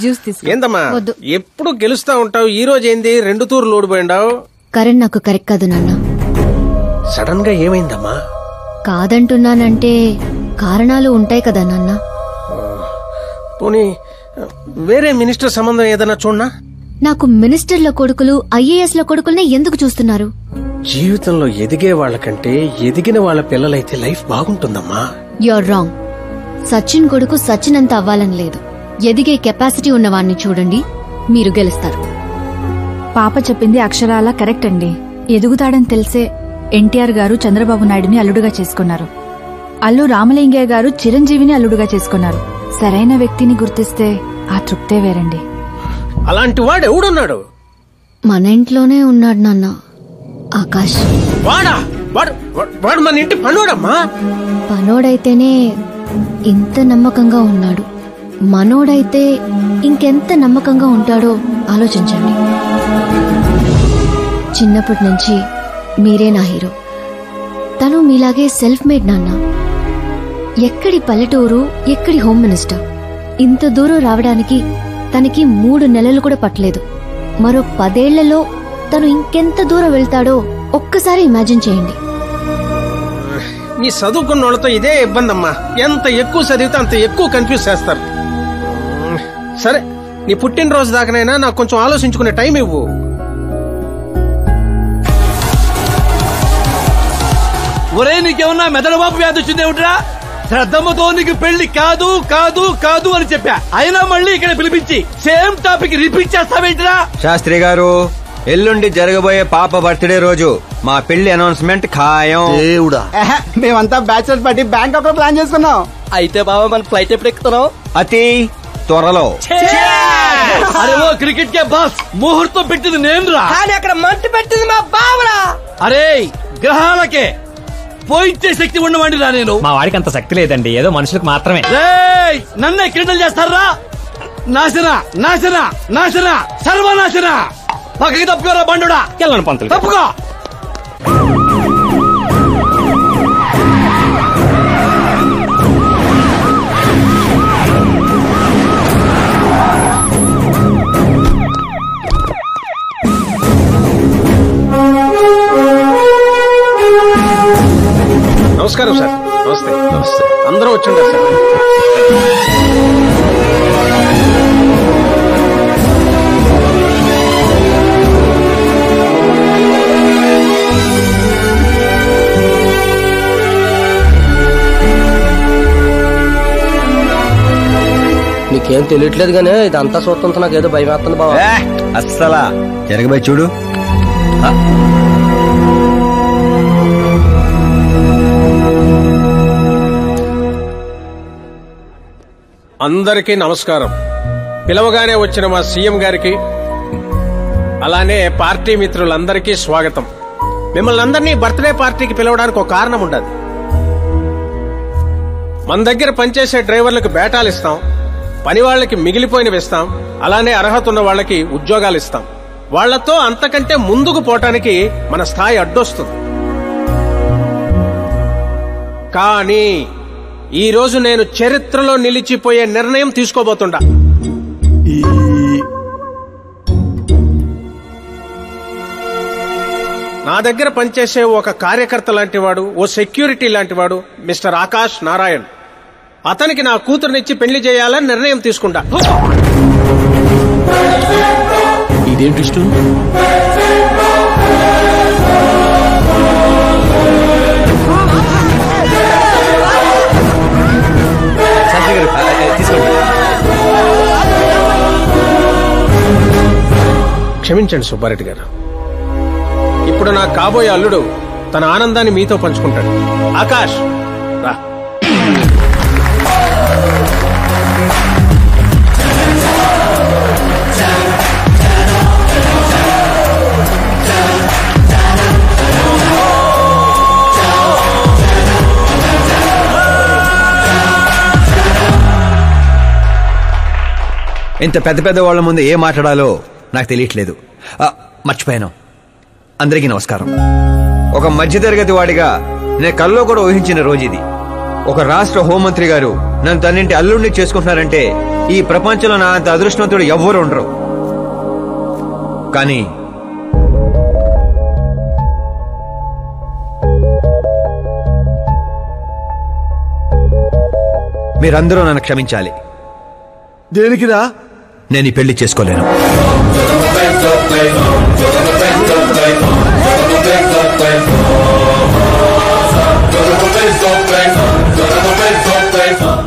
Juice తీసుకో. ఏందమ్మా ఎప్పుడు గెలుస్తా ఉంటావు, ఈ రోజు ఏంది 2 తూర్లు ఓడిపోయిండావు? కరణ్ నాకు కరెక్ట్ కాదు నాన్న. సడన్ గా ఏమైందమ్మా? కాదంటున్నానంటే కారణాలు ఉంటాయి కదా నాన్న. పోనీ వేరే మినిస్టర్ సంబంధం ఏదైనా చూడనా? నాకు మినిస్టర్ల కొడుకులు ఐఏఎస్ ల కొడుకుల్నే ఎందుకు చూస్తున్నారు? జీవితంలో ఎదిగే వాళ్ళకంటే ఎదిగిన వాళ్ళ పిల్లలైతే లైఫ్ బాగుంటుందమ్మా. You're wrong. సచిన్ కొడుకు సచిన్ అంత అవ్వాలని లేదు. ఎదిగే కెపాసిటీ ఉన్నవాణ్ణి చూడండి, మీరు గెలుస్తారు. పాప చెప్పింది అక్షరాలా కరెక్ట్ అండి. ఎదుగుతాడని తెలిసే ఎన్టీఆర్ గారు చంద్రబాబు నాయుడుని అల్లుడుగా చేసుకున్నారు. అల్లు రామలింగయ్య గారు చిరంజీవిని అల్లుడుగా చేసుకున్నారు. సరైన వ్యక్తిని గుర్తిస్తే ఆ తృప్తే వేరండి. అలాంటి వాడు ఎవడున్నాడు? మన ఇంట్లోనే ఉన్నాడు నాన్న, ఆకాష్. వాడు మన ఇంటి పనోడమ్మా. పనోడైతేనే ఇంత నమ్మకంగా ఉన్నాడు. మనోడైతే ఇంకెంత నమ్మకంగా ఉంటాడో ఆలోచించండి. చిన్నప్పటి నుంచి మీరే నా హీరో. తను మీలాగే సెల్ఫ్ మేడ్ నాన్న. ఎక్కడి పల్లెటూరు, ఎక్కడి హోమ్ మినిస్టర్. ఇంత దూరం రావడానికి తనకి 3 నెలలు కూడా పట్టలేదు. మరో 10 ఏళ్లలో తను ఇంకెంత దూరం వెళ్తాడో ఒక్కసారి ఇమాజిన్ చేయండి. మీ చదువుకున్న వాళ్ళతో ఇదే ఇబ్బంది అమ్మా. ఎంత ఎక్కువ చదివితే అంత ఎక్కువ కన్ఫ్యూజ్ చేస్తారు. సరే, నీ పుట్టినరోజు దాకానైనా నాకు కొంచెం ఆలోచించుకునే టైం ఇవ్వు. ఒరే, నీకేమన్నా మెదడువాపు వ్యాధి వచ్చిందేమిట్రా? శ్రద్ధమ్మతో నీకు పెళ్లి కాదు కాదు కాదు అని చెప్పా, అయినా మళ్ళీ ఇక్కడ పిలిపించి సేమ్ టాపిక్ రిపీట్ చేస్తావేంటిరా? శాస్త్రి గారు, ఎల్లుండి జరగబోయే పాప బర్త్డే రోజు మా పెళ్లి అనౌన్స్మెంట్ ఖాయం. దేవుడా, మేమంతా బ్యాచిలర్ పార్టీ బ్యాంకాక్ లో ప్లాన్ చేసుకున్నాం. అయితే బాబా, మన ఫ్లైట్ ఎప్పుడు ఎక్కుతున్నావు? అతి త్వరలో. అరే ఓ క్రికెట్ కే బాస్, ముహూర్తం పెట్టింది నేను రా, కానీ అక్కడ మంట పెట్టింది మా బావరా. అరే గ్రహాలకే పోయించే శక్తి ఉన్నవాడిని రా నేను. మా వాడికి అంత శక్తి లేదండి, ఏదో మనుషులకు మాత్రమే. నన్నే క్రీడలు చేస్తారా? నాశన నాశన నాశన సర్వనాశన. పక్కకి తప్పుకోరా బండుడా. వెళ్ళను పంతులు, తప్పుకో. నమస్కారం సార్. నమస్తే. నమస్తే. అందరూ వచ్చిండారు సార్. నీకేం తెలియట్లేదు గానీ ఇదంతా చూస్తుంటే నాకేదో భయం వేస్తుంది బాబా. అస్సలా జరగబోయి చూడు. అందరికీ నమస్కారం. పిలవగానే వచ్చిన మా సీఎం గారికి, అలానే పార్టీ మిత్రులందరికీ స్వాగతం. మిమ్మల్ని అందరినీ బర్త్డే పార్టీకి పిలవడానికి ఒక కారణం ఉండదు. మన దగ్గర పనిచేసే డ్రైవర్లకు బేటాలు ఇస్తాం, పని వాళ్ళకి మిగిలిపోయినవి ఇస్తాం, అలానే అర్హత ఉన్న వాళ్ళకి ఉద్యోగాలు ఇస్తాం. వాళ్లతో అంతకంటే ముందుకు పోవటానికి మన స్థాయి అడ్డొస్తుంది. కానీ ఈ రోజు నేను చరిత్రలో నిలిచిపోయే నిర్ణయం తీసుకోబోతుండా. నా దగ్గర పనిచేసే ఒక కార్యకర్త లాంటి వాడు, ఓ సెక్యూరిటీ లాంటి వాడు మిస్టర్ ఆకాష్ నారాయణ్. అతనికి నా కూతురునిచ్చి పెళ్లి చేయాలని నిర్ణయం తీసుకుంటా. ఇదేంటి ఇష్టం? క్షమించండి సుబ్బారెడ్డి గారు. ఇప్పుడు నా కాబోయే అల్లుడు తన ఆనందాన్ని మీతో పంచుకుంటాడు. ఆకాష్ రా. ఇంత పెద్ద పెద్ద వాళ్ళ ముందు ఏం మాట్లాడాలో నాకు తెలియట్లేదు. మర్చిపోయాను. అందరికీ నమస్కారం. ఒక మధ్యతరగతి వాడిగా నేను కల్లో కూడా ఊహించిన రోజు ఇది. ఒక రాష్ట్ర హోంమంత్రి గారు నన్ను తన్నింటి అల్లుడిని చేసుకుంటున్నారంటే ఈ ప్రపంచంలో నా అంత అదృష్టవంతుడు ఎవ్వరూ ఉండరు. కానీ మీరందరూ నన్ను క్షమించాలి. దేనికిరా? నేను ఈ పెళ్లి చేసుకోలేను.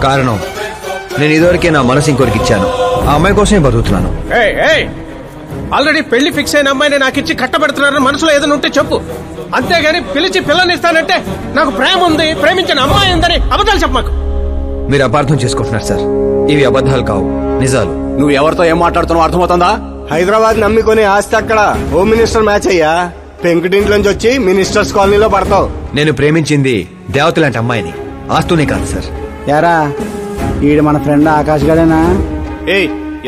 కారణం నేను ఇదివరకే నా మనసు ఇంకొరికి ఇచ్చాను. ఆ అమ్మాయి కోసమే బతుకుతున్నాను. ఆల్రెడీ పెళ్లి ఫిక్స్ అయిన అమ్మాయిని నాకు ఇచ్చి కట్టబెడుతున్నారని మనసులో ఏదైనా ఉంటే చెప్పు. అంతేగాని పిలిచి పిల్లనిస్తానంటే నాకు ప్రేమ ఉంది, ప్రేమించిన అమ్మాయి ఉందని అబద్ధాలు చెప్పమాకు. మీరు అపార్థం చేసుకుంటున్నారు సార్. ఇవి అబద్ధాలు కావు, నిజాలు. నువ్వు ఎవరితో ఏం మాట్లాడుతున్నావు అర్థమవుతుందా? హైదరాబాద్ నమ్మికొని ఆస్తి అక్కడ హోమ్ మినిస్టర్ మ్యాచ్ అయ్యా. పెంకుటింట్లోంచి వచ్చి మినిస్టర్స్ కాలనీలో పడతావు. నేను ప్రేమించింది దేవత లాంటి అమ్మాయిని, ఆస్తూనే కాదు సార్. యారా ఈడు మన ఫ్రెండ్ ఆకాష్ గారేనా?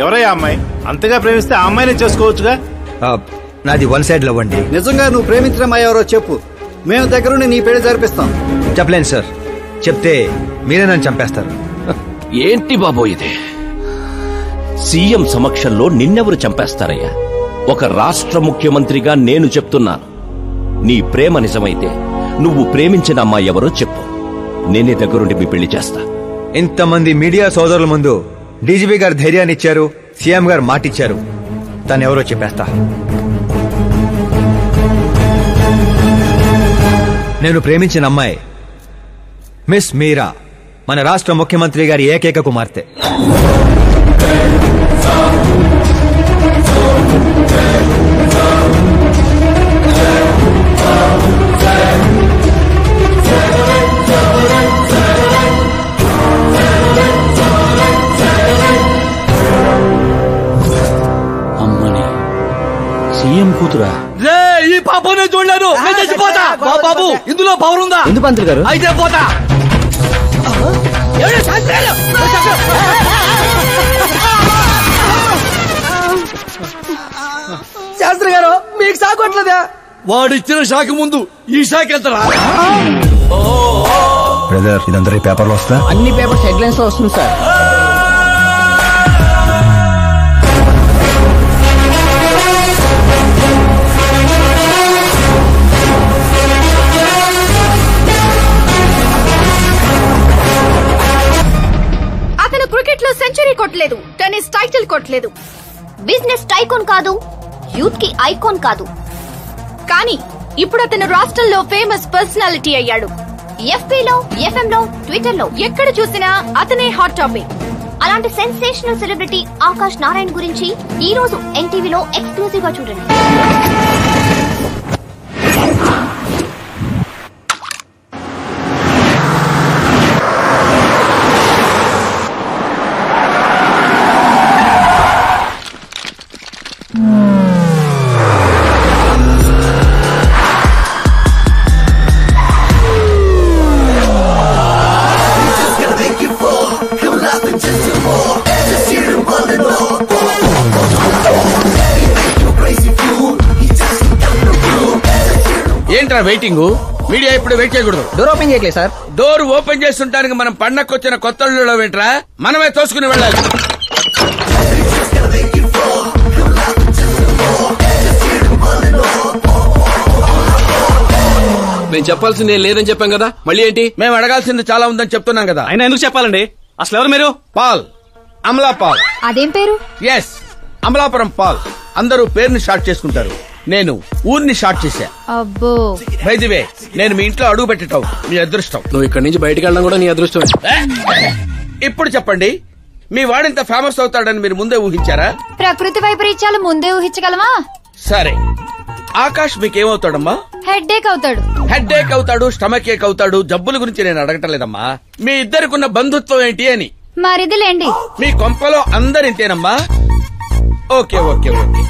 ఎవరయ్యా అమ్మాయి? అంతగా ప్రేమిస్తే ఆ అమ్మాయినే చేసుకోవచ్చుగా. నాది వన్ సైడ్ లవ్ అండి. నిజంగా నువ్వు ప్రేమించిన అమ్మాయి ఎవరో చెప్పు, మేము దగ్గరుండి నీ పెళ్లి జరిపిస్తాం. చెప్పలేను సార్. చెప్తే మీరే నన్ను చంపేస్తారు. ఏంటి బాబో ఇది? సీఎం సమక్షంలో నిన్నెవరు చంపేస్తారయ్యా? ఒక రాష్ట్ర ముఖ్యమంత్రిగా నేను చెప్తున్నాను, నీ ప్రేమ నిజమైతే నువ్వు ప్రేమించిన అమ్మాయి ఎవరో చెప్పు, నేనే దగ్గరుండి మీ పెళ్లి చేస్తా. ఇంతమంది మీడియా సోదరుల ముందు డీజీపీ గారు ధైర్యాన్ని ఇచ్చారు, సీఎం గారు మాటిచ్చారు. తను ఎవరో చెప్పేస్తా. నేను ప్రేమించిన అమ్మాయి మిస్ మీరా, మన రాష్ట్ర ముఖ్యమంత్రి గారి ఏకైక కుమార్తె. అమ్మని సీఎం కూతురా? రే, ఈ పాపనే చూడలేను. నేను చచ్చిపోతా. బాబు, ఇందులో పవర్ ఉందా? ఎందుకు పంతులు గారు? అయితే పోతా. శాస్త్రి గారు మీకు సాగొట్లేదా? వాడిచ్చిన షాక్ ముందు ఈ షాక్ ఎంతరా? బ్రదర్, ఇదందరూ పేపర్లో వస్తా. అన్ని పేపర్స్ హెడ్లైన్స్ లో వస్తుంది సార్. అతను క్రికెట్ లో సెంచరీ కొట్టలేదు, టెన్నిస్ టైటిల్ కొట్టలేదు, బిజినెస్ టైకోన్ కాదు, యూత్ కి ఐకాన్ కాదు. కానీ ఇప్పుడు అతను రాష్ట్రంలో ఫేమస్ పర్సనాలిటీ అయ్యాడు. ఎఫ్బీలో, ఎఫ్ఎం లో, ట్విట్టర్ లో ఎక్కడ చూసినా అతనే హాట్ టాపిక్. అలాంటి సెన్సేషనల్ సెలబ్రిటీ ఆకాష్ నారాయణ్ గురించి ఈ రోజు ఎన్టీవీలో ఎక్స్క్లూజివ్ గా చూడండి. ఏంట్రా వెయిటింగ్? మీడియా ఇప్పుడు వెయిట్ చేయకూడదు. డోర్ ఓపెన్ చేయట్లేదు సార్. డోర్ ఓపెన్ చేస్తుంటానికి మనం పండక్కొచ్చిన కొత్త ఏంట్రా? మనమే తోసుకుని వెళ్ళాలి. మేము చెప్పాల్సింది లేదని చెప్పాం కదా, మళ్ళీ ఏంటి? మేము అడగాల్సింది చాలా ఉందని చెప్తున్నాం కదా. అయినా ఎందుకు చెప్పాలండి? అసలు ఎవరు మీరు? పాల్, అమలా పాల్. అదేం పేరు? ఎస్, అమలాపురం పాల్. అందరూ పేరుని షార్ట్ చేసుకుంటారు, నేను ఊరిని షార్ట్ చేశా. అబ్బో, బై ది వే, నేను మీ ఇంట్లో అడుగు పెట్టటం మీ అదృష్టం. నువ్వు ఇక్కడి నుంచి బయటకు వెళ్ళడం కూడా నీ అదృష్టం. ఇప్పుడు చెప్పండి, మీ వాడింత ఫేమస్ అవుతాడని మీరు ముందే ఊహించారా? ప్రకృతి వైపరీత్యాలు ముందే ఊహించగలమా? సరే, ఆకాష్ మీకేమవుతాడమ్మా? హెడ్ఏక్ అవుతాడు. హెడ్ ఏక్ అవుతాడు, స్టమక్ ఏక్ అవుతాడు. జబ్బుల గురించి నేను అడగటం లేదమ్మా, మీ ఇద్దరికున్న బంధుత్వం ఏంటి అని. మరిదిలేండి. మీ కొంపలో అందరింతేనమ్మా? Okay okay okay.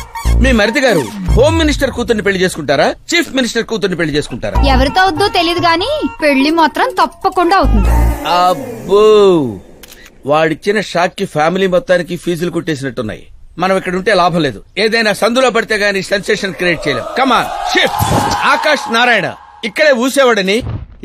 మీ మరిది గారు హోమ్ మినిస్టర్ కూతుర్ని పెళ్లి చేసుకుంటారా, చీఫ్ మినిస్టర్ కూతుర్ని పెళ్లి చేసుకుంటారా? ఎవరితో అవుద్దో తెలియదు గాని పెళ్లి మాత్రం తప్పకుండా అవుతుంది. అబ్బో, వాడిచ్చిన షాక్ కి ఫ్యామిలీ మొత్తానికి ఫీజులు కుట్టేసినట్టున్నాయి. మనం ఇక్కడ ఉంటే లాభం లేదు. ఏదైనా సందులో పడితే గానీ సెన్సేషన్ క్రియేట్ చేయలేం. Come on shift. ఆకాష్ నారాయణ ఇక్కడే ఊసేవాడని,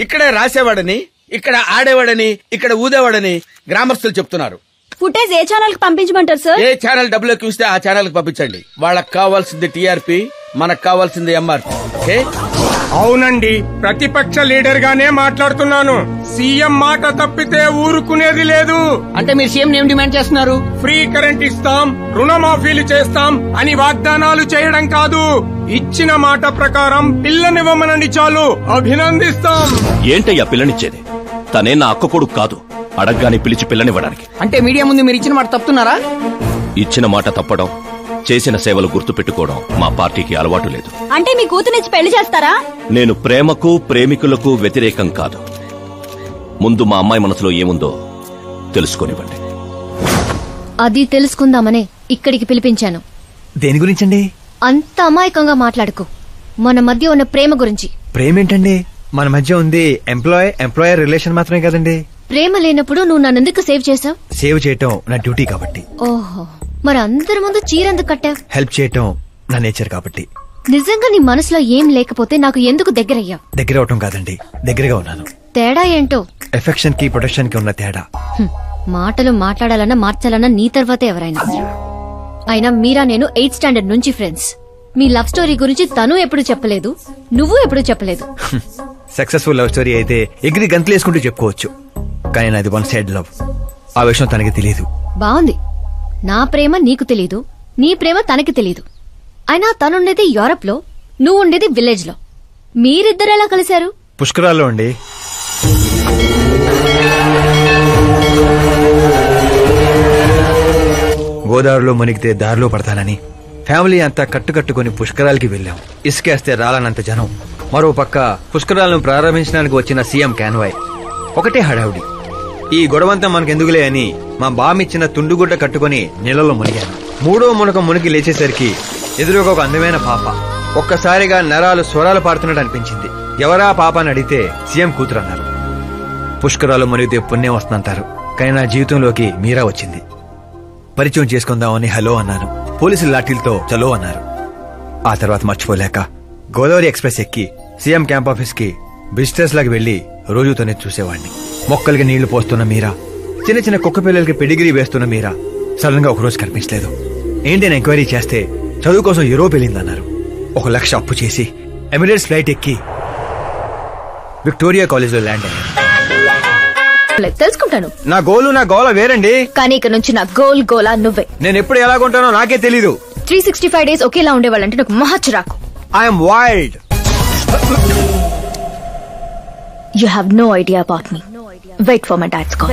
ఇక్కడే రాసేవాడని, ఇక్కడ ఆడేవాడని ఇక్కడ ఊదేవాడని గ్రామస్తులు చెప్తున్నారు. ఫుటేజ్ ఏ ఛానల్ కి పంపించమంటారు సార్? ఏ ఛానల్ డబ్బులు ఎక్కువ ఇస్తే ఆ ఛానల్ కి పంపించండి. వాళ్ళకి కావాల్సింది టీఆర్పీ, మనకు కావాల్సింది ఎంఆర్పీ. ఓకే? అవునండి, ప్రతిపక్ష లీడర్ గానే మాట్లాడుతున్నాను. సీఎం మాట తప్పితే ఊరుకునేది లేదు. అంటే మీరు సీఎం ఏం డిమాండ్ చేస్తున్నారు? ఫ్రీ కరెంట్ ఇస్తాం, రుణమాఫీలు చేస్తాం అని వాగ్దానాలు చేయడం కాదు, ఇచ్చిన మాట ప్రకారం పిల్లనివ్వమనండి చాలు, అభినందిస్తాం. ఏంటయ్యా పిల్లనిచ్చేది? తనే నా అక్క కొడుకు కాదు, అడగ్గానే పిలిచి పిల్లనివ్వడానికి. అంటే మీడియా ముందు మీరు ఇచ్చిన మాట తప్పుతున్నారా? ఇచ్చిన మాట తప్పడం, చేసిన సేవలు గుర్తుపెట్టుకోవడం మా పార్టీకి అలవాటు లేదు. అంటే మీ కూతురిచ్చి పెళ్లి చేస్తారా? నేను ప్రేమకు ప్రేమికులకు వ్యతిరేకం కాదు. ముందు మా అమ్మాయి మనసులో ఏముందో తెలుసుకోనివ్వండి. అది తెలుసుకుందామనే ఇక్కడికి పిలిపించాను. దేని గురించండి? అంత అమాయకంగా మాట్లాడుకో. మన మధ్య ఉన్న ప్రేమ గురించి. ప్రేమేంటండి? మన మధ్య ఉంది ఎంప్లాయర్ రిలేషన్ మాత్రమే కదండి. ప్రేమ లేనప్పుడు నువ్వు నన్నెందుకు సేవ్ చేసావు? సేవ్ చేయటం నా డ్యూటీ కాబట్టి. ఓహో, మరి అందరి ముందు చీరెందుకు కట్టావు? హెల్ప్ చేయటం నా నేచర్ కాబట్టి. నిజంగా నీ మనసులో ఏం లేకపోతే నాకు ఎందుకు దగ్గరయ్యావు? దగ్గర అవటం కాదండి, దగ్గరగా ఉన్నాను. తేడా ఏంటో? ఎఫెక్షన్ కి ప్రొటెక్షన్ కి ఉన్న తేడా. మాటలు మాట్లాడాలన్నా మార్చాలన్నా నీ తర్వాతే ఎవరైనా. అయినా మీరా నేను 8th స్టాండర్డ్ నుంచి ఫ్రెండ్స్. మీ లవ్ స్టోరీ గురించి తను ఎప్పుడు చెప్పలేదు, నువ్వు ఎప్పుడు చెప్పలేదు. సక్సెస్ఫుల్ లవ్ స్టోరీ అయితే ఎగిరి గంతులేసుకుంటూ చెప్పుకోవచ్చు, కానీ నాది వన్ సైడ్ లవ్. ఆ విషయం తనకి తెలియదు. బాగుంది. నా ప్రేమ నీకు తెలీదు, నీ ప్రేమ తనకి తెలీదు. అయినా తనుండేది యూరప్ లో, నువ్వు ఉండేది విలేజ్ లో. మీరిద్దరు ఎలా కలిశారు? పుష్కరాల్లో అండి. గోదావరిలో మునిగితే దారిలో పడతానని ఫ్యామిలీ అంతా కట్టుకట్టుకుని పుష్కరాలకి వెళ్ళాం. ఇసుకేస్తే రాలనంత జనం. మరో పక్క పుష్కరాలను ప్రారంభించడానికి వచ్చిన సీఎం కాన్వాయ్. ఒకటే హడావుడి. ఈ గొడవంతా మనకెందుకులే అని మా బామిచ్చిన తుండుగుడ్డ కట్టుకుని నీళ్ళలో మునిగాను. మూడో మునక మునిగి లేచేసరికి ఎదురుగా ఒక అందమైన పాప. ఒక్కసారిగా నరాలు స్వరాలు పాడుతున్నట్టు అనిపించింది. ఎవరా పాప అని అడిగితే సీఎం కూతురు అన్నారు. పుష్కరాలు మునిగితే పుణ్యం వస్తుందంటారు, కానీ నా జీవితంలోకి మీరా వచ్చింది. పరిచయం చేసుకుందామని హలో అన్నాను. పోలీసులు లాఠీలతో చలో అన్నారు. ఆ తర్వాత మర్చిపోలేక గోదావరి ఎక్స్ప్రెస్ ఎక్కి సీఎం క్యాంప్ ఆఫీస్ కి విజిటర్స్ లాగా వెళ్లి రోజుతోనే చూసేవాడిని. మొక్కలకి నీళ్లు పోస్తున్న మీరా, చిన్న చిన్న కుక్క పిల్లలకి పెడిగిరీ వేస్తున్న మీరా సడన్ గా ఒకరోజు కనిపించలేదు. ఏంటి అని ఎంక్వైరీ చేస్తే చదువు కోసం యూరోప్ వెళ్ళిందన్నారు. 1 లక్ష అప్పు చేసి ఎమిరేట్స్ ఫ్లైట్ ఎక్కి విక్టోరియా కాలేజ్ లో ల్యాండ్ అయ్యాను. తెలుసుకుంటాను. నా గోల వేరండి. కానీ ఇక నుంచి నా గోలా నువ్వే. నేను ఎప్పుడు ఎలాగుంటానో నాకే తెలీదు. 365 days ఒకేలా ఉండేవాళ్ళంటే నాకు మహా చిరాకు. I'm wild. You have no idea about me. Wait for my dad's call.